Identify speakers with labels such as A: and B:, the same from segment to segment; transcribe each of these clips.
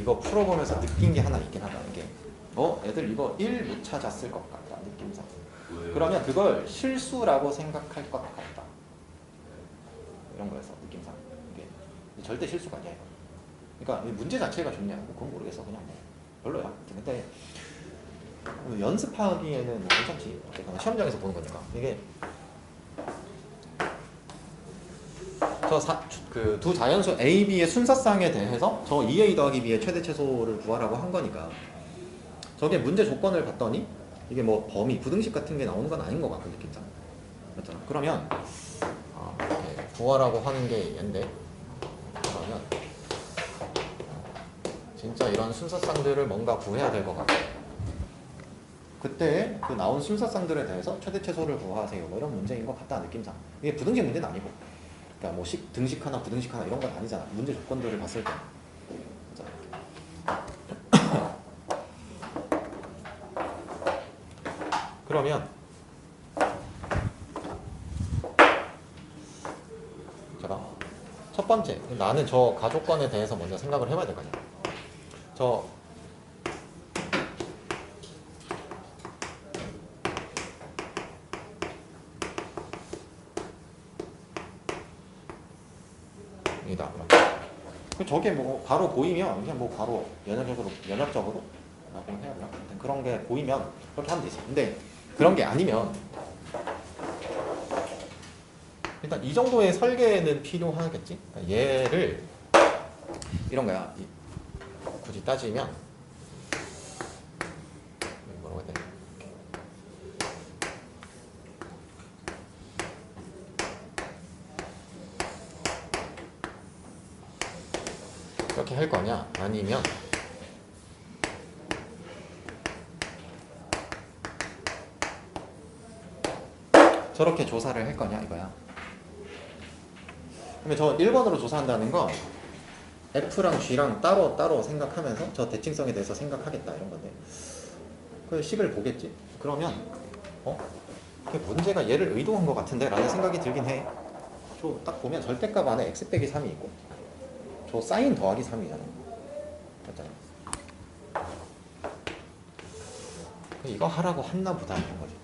A: 이거 풀어보면서 느낀 게 하나 있긴 하다. 이게 애들 이거 1 못 찾았을 것 같다, 느낌상. 그러면 그걸 실수라고 생각할 것 같다, 이런 거였어, 느낌상. 이게 절대 실수가 아니야, 이거. 그러니까 문제 자체가 좋냐, 그건 모르겠어. 그냥 뭐 별로야. 근데 연습하기에는 뭐 괜찮지. 시험장에서 보는 거니까. 이게 그 두 자연수 A, B의 순서상에 대해서 저 2A 더하기 B의 최대 최소를 구하라고 한 거니까 저게 문제 조건을 봤더니 이게 뭐 범위, 부등식 같은 게 나오는 건 아닌 것 같고, 느낌상. 맞잖아. 그러면 이렇게 구하라고 하는 게 얘인데, 그러면 진짜 이런 순서상들을 뭔가 구해야 될 것 같아. 그때 그 나온 순서상들에 대해서 최대 최소를 구하세요, 뭐 이런 문제인 것 같다, 느낌상. 이게 부등식 문제는 아니고, 그러니까 뭐 등식 하나, 부등식 하나 이런 건 아니잖아. 문제 조건들을 봤을 때. 그러면 제가 첫 번째, 나는 저 가족관에 대해서 먼저 생각을 해봐야 될 거 아니야. 이다. 저게 뭐 바로 보이면 그냥 뭐 바로 면역적으로 라고 해야 되나? 그런 게 보이면 그렇게 하면 되지. 근데 그런 게 아니면 일단 이 정도의 설계는 필요하겠지. 그러니까 얘를 이런 거야. 굳이 따지면 뭐라고 해야 되나? 이렇게 할 거냐, 아니면 저렇게 조사를 할 거냐, 이거야. 그러면 저 1번으로 조사한다는 건 F랑 G랑 따로 생각하면서 저 대칭성에 대해서 생각하겠다, 이런 건데, 그 식을 보겠지. 그러면 그 문제가 얘를 의도한 것 같은데 라는 생각이 들긴 해. 저 딱 보면 절대값 안에 x 빼기 3이 있고 저 사인 더하기 3이잖아. 맞잖아. 이거 하라고 했나 보다, 이런 거지.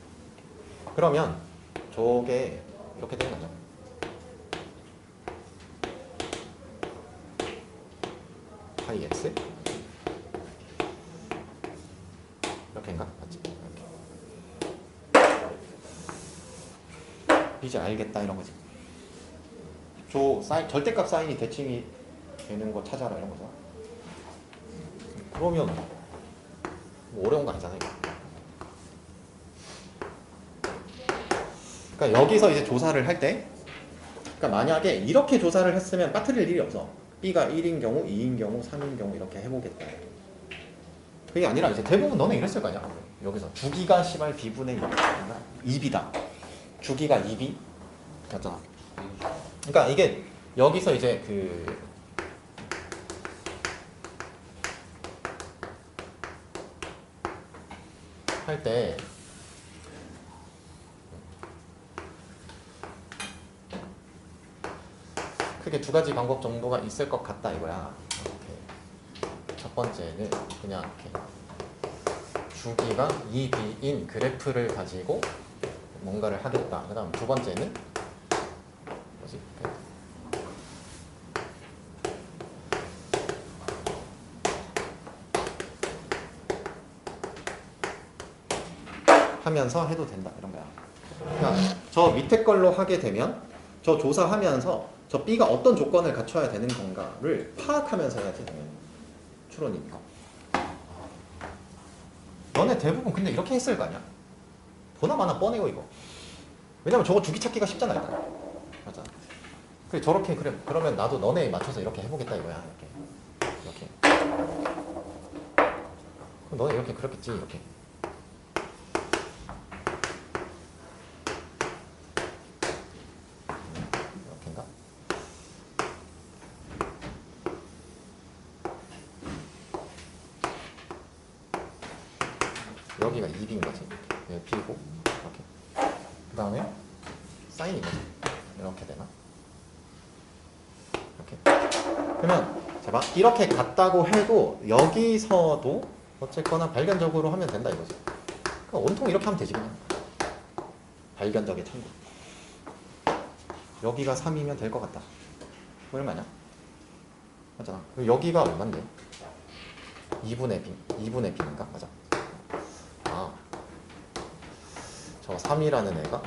A: 그러면 저게 이렇게 되는 거죠. 파이 x 이렇게인가? 맞지? 이렇게. 이제 알겠다, 이런 거지. 절대값 사인이 대칭이 되는 거 찾아라, 이런 거죠. 그러면 뭐 어려운 거 아니잖아요. 그러니까 여기서 이제 조사를 할 때, 그러니까 만약에 이렇게 조사를 했으면 빠뜨릴 일이 없어. B가 1인 경우, 2인 경우, 3인 경우 이렇게 해보겠다. 그게 아니라 이제 대부분 너네 이랬을 거 아니야. 여기서 주기가 시발 B분의 2B다. 주기가 2B. 맞잖아. 그러니까 이게 여기서 이제 할 때 크게 두 가지 방법 정도가 있을 것 같다, 이거야. 이렇게. 첫 번째는 그냥 이렇게 주기가 2B인 그래프를 가지고 뭔가를 하겠다. 그 다음 두 번째는 뭐지? 하면서 해도 된다, 이런 거야. 그러니까 저 밑에 걸로 하게 되면 저 조사하면서 저 B가 어떤 조건을 갖춰야 되는 건가를 파악하면서 해야지, 당연히. 추론이니까. 너네 대부분 근데 이렇게 했을 거 아니야? 보나마나 뻔해요, 이거. 왜냐면 저거 주기 찾기가 쉽잖아, 일단. 맞아. 그래, 저렇게, 그래. 그러면 나도 너네에 맞춰서 이렇게 해보겠다, 이거야. 이렇게. 그럼 너네 이렇게 그렇겠지, 이렇게. 이렇게인가? 여기가 2B인 거지. 여기 B고, 이렇게. 그 다음에 사인인 거지. 이렇게 되나? 이렇게. 그러면 자, 막 이렇게 같다고 해도 여기서도 어쨌거나 발견적으로 하면 된다 이거지. 그럼 온통 이렇게 하면 되지 그냥. 발견적의 참고. 여기가 3이면 될 것 같다. 뭐 이런 거 아니야? 맞잖아. 그리고 여기가 얼만데? 2분의 b. 2분의 b인가? 맞아. 아, 저 3이라는 애가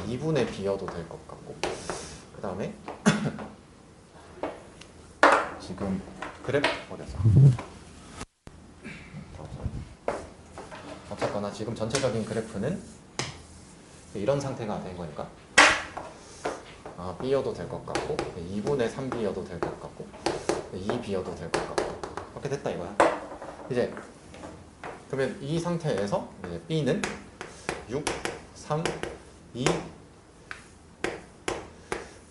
A: 2분의 b여도 될 것 같고, 그 다음에 지금 그래프 어디서? 어쨌거나 지금 전체적인 그래프는 이런 상태가 된 거니까 아, b여도 될 것 같고 2분의 3b여도 될 것 같고 2b여도 될 것 같고 이렇게 됐다 이거야. 이제 그러면 이 상태에서 이제 b는 6, 3, 2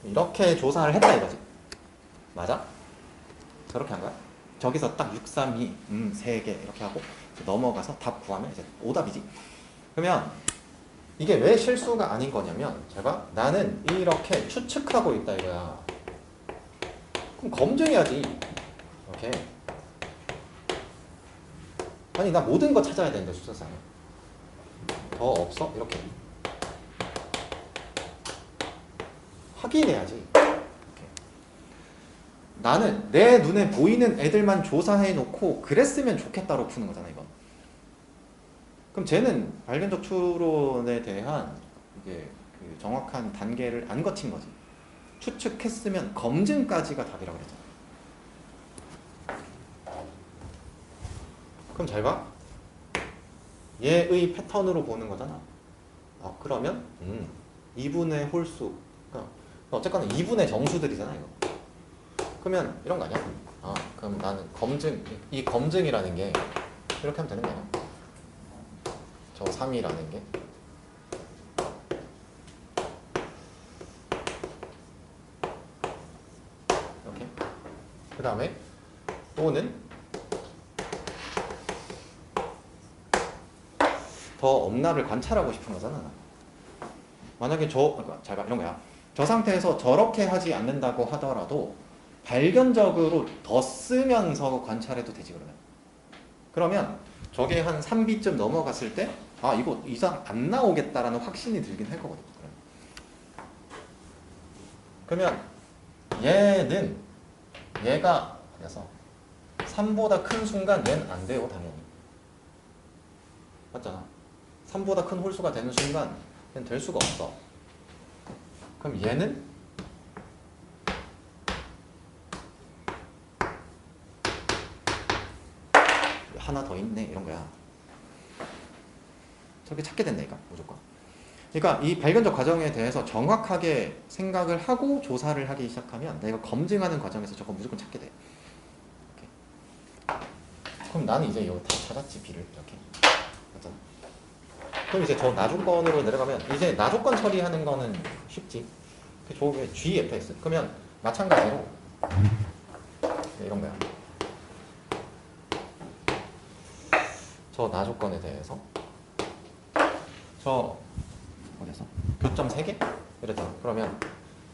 A: 이렇게 조사를 했다 이거지. 맞아? 저렇게 한 거야? 저기서 딱 6, 3, 2, 3개 이렇게 하고 넘어가서 답 구하면 이제 오답이지. 그러면 이게 왜 실수가 아닌 거냐면 제가 나는 이렇게 추측하고 있다 이거야. 그럼 검증해야지. 이렇게. 아니 나 모든 거 찾아야 되는데 수사상에. 더 없어? 이렇게. 확인해야지. 나는 내 눈에 보이는 애들만 조사해 놓고 그랬으면 좋겠다로 푸는 거잖아 이건. 그럼 쟤는 발견적 추론에 대한 이게 그 정확한 단계를 안 거친 거지. 추측했으면 검증까지가 답이라고 그랬잖아. 그럼 잘 봐. 얘의 패턴으로 보는 거잖아. 그러면 2분의 홀수. 그러니까 어쨌거나 2분의 정수들이잖아 이거. 그러면 이런 거 아니야? 그럼 나는 검증, 이 검증이라는 게 이렇게 하면 되는 거 아니야? 저 3이라는 게 이렇게. 그 다음에 또는 더 없나를 관찰하고 싶은 거잖아. 만약에 잘 봐, 이런 거야. 저 상태에서 저렇게 하지 않는다고 하더라도 발견적으로 더 쓰면서 관찰해도 되지 그러면 저게 한 3B쯤 넘어갔을 때 이거 이상 안 나오겠다라는 확신이 들긴 할 거거든. 그러면 얘가 그래서 3보다 큰 순간 얘는 안 돼요 당연히. 맞잖아. 3보다 큰 홀수가 되는 순간 얘는 될 수가 없어. 그럼 얘는 하나 더 있네 이런 거야. 저렇게 찾게 된다니까 무조건. 그러니까 이 발견적 과정에 대해서 정확하게 생각을 하고 조사를 하기 시작하면 내가 검증하는 과정에서 저거 무조건 찾게 돼. 이렇게. 그럼 나는 이제 이거 다 찾았지 B를 이렇게. 맞잖아. 그럼 이제 저 나조건으로 내려가면 이제 나조건 처리하는 거는 쉽지. 저게 GFX. 그러면 마찬가지로 이런 거야. 저 나조건에 대해서 저 어디서 교점 3개? 이랬잖아. 그러면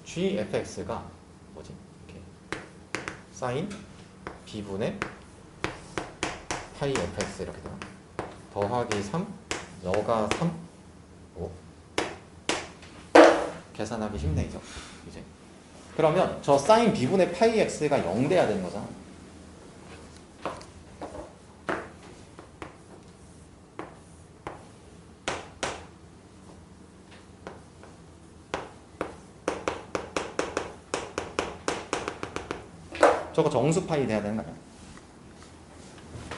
A: GFX가 뭐지? 이렇게 사인 B분의 파이 FX 이렇게 되나? 더하기 3 여가 3 5 계산하기 쉽네 이제. 그러면 저 사인 B분의 파이 X가 0 돼야 되는 거잖아. 저거 정수 파이 돼야 되는 거 아니야?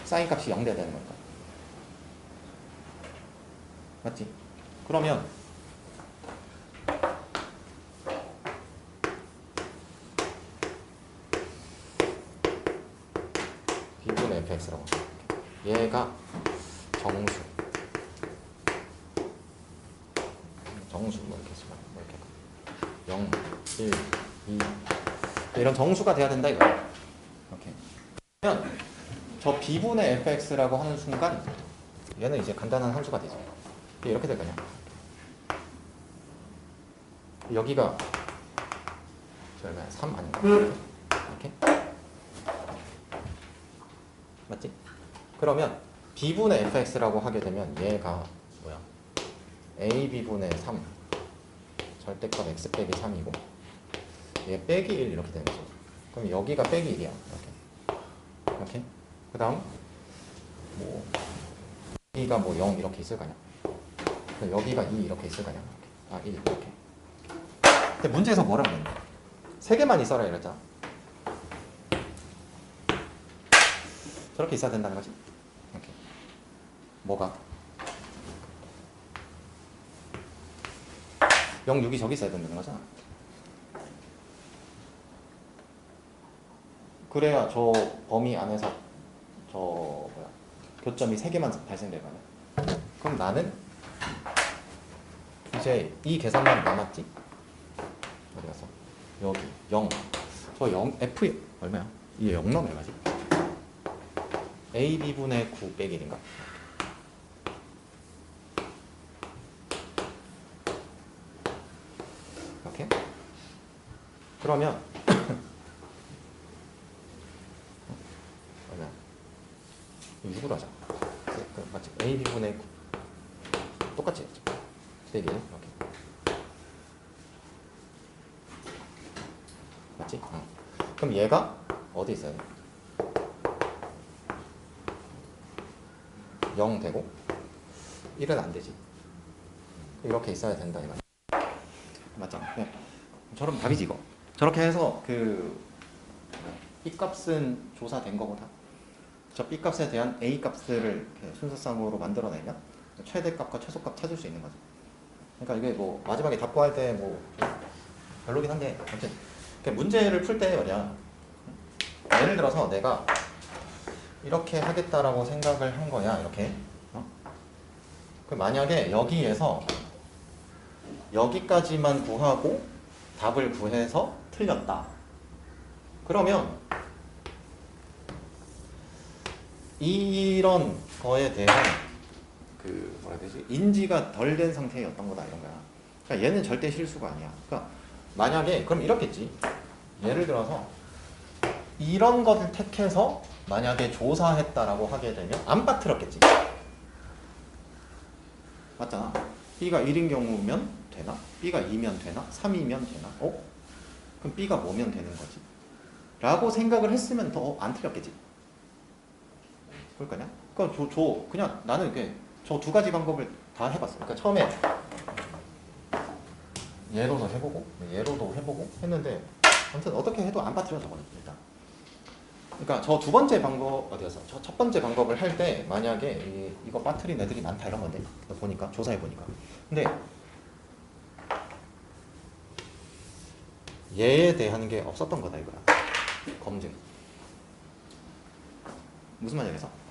A: 사인 값이 0 돼야 되는 거니까. 맞지? 그러면 B분의 fx라고. 얘가 정수 뭐 이렇게 쓰면 뭐 이렇게 0, 1, 2 이런 정수가 돼야 된다 이거야. 이렇게. 그러면 저 B분의 fx라고 하는 순간 얘는 이제 간단한 함수가 되죠. 이렇게 될 거냐. 여기가 3 아닌가? 이렇게. 맞지? 그러면 b분의 fx라고 하게 되면 얘가 뭐야? ab분의 3 절대값 x 빼기 3이고 얘 빼기 1 이렇게 되는 거죠. 그럼 여기가 빼기 1이야. 이렇게. 그 다음 뭐 여기가 뭐 0 이렇게 있을 거냐. 여기가 2 이렇게 있을 거냐. 아 1 이렇게. 근데 문제에서 뭐라고 했는데? 3개만 있어라 이랬잖아. 저렇게 있어야 된다는 거지. 이렇게. 뭐가? 0, 6이 저기 있어야 된다는 거잖아. 그래야 저 범위 안에서 저 뭐야 교점이 3개만 발생될 거 아니야. 그럼 나는 이제 이 계산만 남았지? 어디 갔어? 여기 0. 저 0, F 얼마야? 이게 0 넣으면 얼마지? AB분의 9 빼기 1인가? 이렇게? 그러면 얼마야? 6으로 하자. 맞지? AB분의 9 똑같이 했죠. 빼기 1 이렇게. 맞지? 그럼 얘가 어디 있어야 돼? 0 되고 1은 안 되지. 이렇게 있어야 된다 이거. 맞죠? 네. 저럼 답이지 이거. 저렇게 해서 그 B 값은 조사된 거보다 저 B 값에 대한 A 값들을 이렇게 순서상으로 만들어내면 최대값과 최소값 찾을 수 있는 거죠. 그러니까 이게 뭐 마지막에 답 구할 때 뭐 별로긴 한데 아무튼 문제를 풀 때 말이야. 예를 들어서 내가 이렇게 하겠다라고 생각을 한 거야. 이렇게. 그 만약에 여기에서 여기까지만 구하고 답을 구해서 틀렸다. 그러면 이런 거에 대한 그 뭐라 해야 되지? 인지가 덜 된 상태였던 거다 이런 거야. 그러니까 얘는 절대 실수가 아니야. 그러니까 만약에 그럼 이렇겠지. 예를 들어서 이런 것을 택해서 만약에 조사했다라고 하게 되면 안 빠뜨렸겠지. 맞잖아. B가 1인 경우면 되나? B가 2면 되나? 3이면 되나? 그럼 B가 뭐면 되는 거지? 라고 생각을 했으면 더 안 틀렸겠지. 그럴 거냐? 그러니까 그냥 나는 저 두 가지 방법을 다 해봤어. 그러니까 처음에 얘로도 해보고 얘로도 해보고 했는데 아무튼 어떻게 해도 안 빠뜨려 저거는 일단. 그러니까 저 두 번째 방법 어디였어? 저 첫 번째 방법을 할 때 만약에 이거 빠뜨린 애들이 많다 이런 건데 보니까 조사해 보니까. 근데 얘에 대한 게 없었던 거다 이거야. 검증. 무슨 말이겠어?